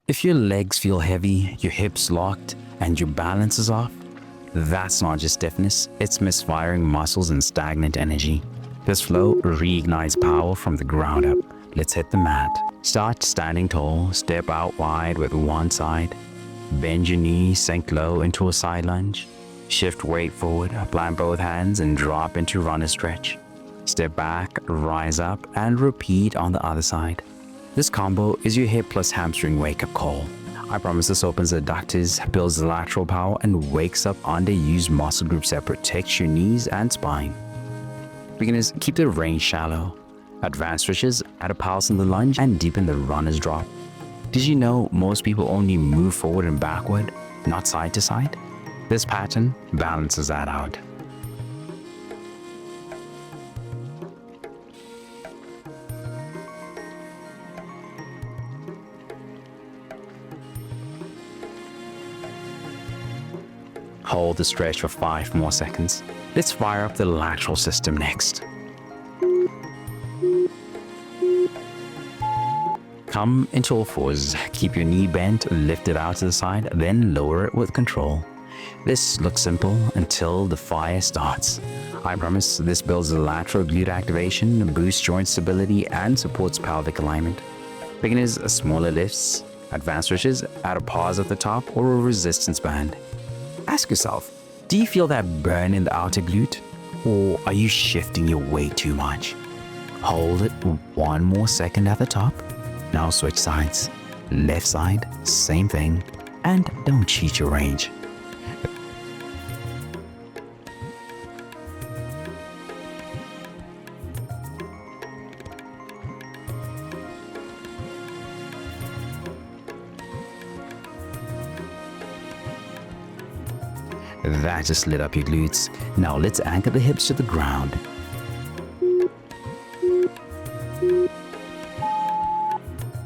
If your legs feel heavy, your hips locked, and your balance is off, that's not just stiffness, it's misfiring muscles and stagnant energy. This flow reignites power from the ground up. Let's hit the mat. Start standing tall, step out wide with one side. Bend your knees, sink low into a side lunge. Shift weight forward, plant both hands and drop into runner stretch. Step back, rise up, and repeat on the other side. This combo is your hip plus hamstring wake-up call. I promise this opens the adductors, builds the lateral power, and wakes up underused muscle groups that protect your knees and spine. Beginners, keep the range shallow. Advanced stretches, add a pulse in the lunge and deepen the runner's drop. Did you know most people only move forward and backward, not side to side? This pattern balances that out. Hold the stretch for 5 more seconds. Let's fire up the lateral system next. Come into all fours, keep your knee bent, lift it out to the side, then lower it with control. This looks simple until the fire starts. I promise this builds the lateral glute activation, boosts joint stability, and supports pelvic alignment. Beginners, smaller lifts, advanced stretches, add a pause at the top or a resistance band. Ask yourself, do you feel that burn in the outer glute? Or are you shifting your weight too much? Hold it 1 more second at the top. Now switch sides. Left side, same thing. And don't cheat your range. That just lit up your glutes. Now let's anchor the hips to the ground.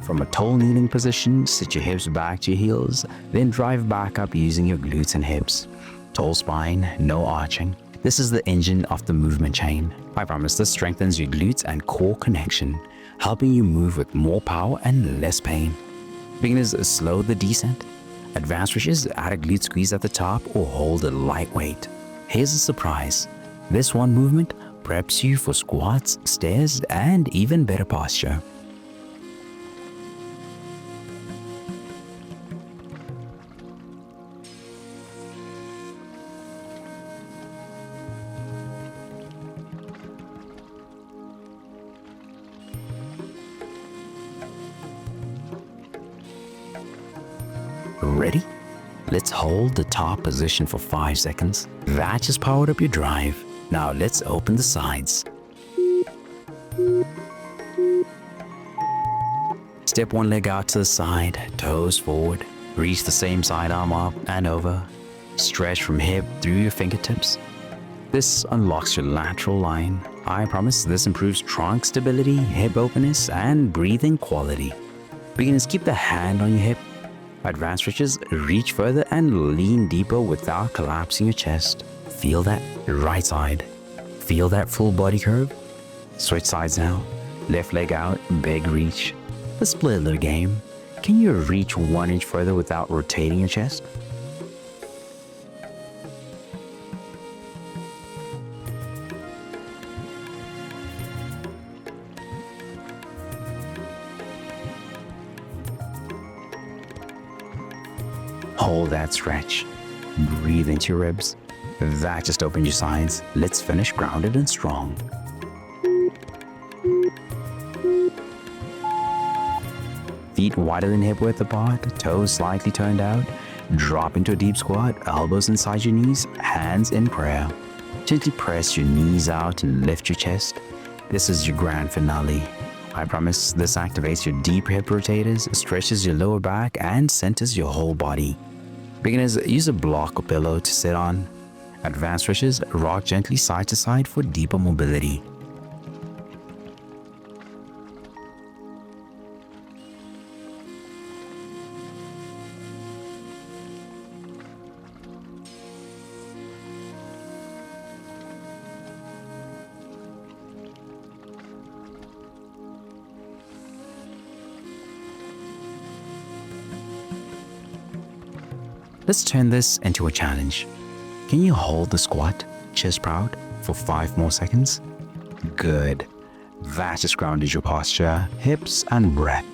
From a tall kneeling position, sit your hips back to your heels, then drive back up using your glutes and hips. Tall spine, no arching. This is the engine of the movement chain. I promise this strengthens your glutes and core connection, helping you move with more power and less pain. Beginners, slow the descent. Advanced stretches, add a glute squeeze at the top or hold it lightweight. Here's a surprise. This one movement preps you for squats, stairs, and even better posture. Ready? Let's hold the top position for 5 seconds. That just powered up your drive. Now let's open the sides. Step one leg out to the side, toes forward. Reach the same side arm up and over. Stretch from hip through your fingertips. This unlocks your lateral line. I promise this improves trunk stability, hip openness, and breathing quality. Beginners, keep the hand on your hip. Advanced stretches, reach further and lean deeper without collapsing your chest. Feel that right side. Feel that full body curve. Switch sides now. Left leg out, big reach. Let's play a little game. Can you reach 1 inch further without rotating your chest? Hold that stretch. Breathe into your ribs. That just opened your sides. Let's finish grounded and strong. Feet wider than hip width apart, toes slightly turned out. Drop into a deep squat, elbows inside your knees, hands in prayer. Gently press your knees out and lift your chest. This is your grand finale. I promise this activates your deep hip rotators, stretches your lower back, and centers your whole body. Beginners, use a block or pillow to sit on. Advanced stretches, rock gently side to side for deeper mobility. Let's turn this into a challenge. Can you hold the squat, chest proud, for 5 more seconds? Good. That just grounded your posture, hips, and breath.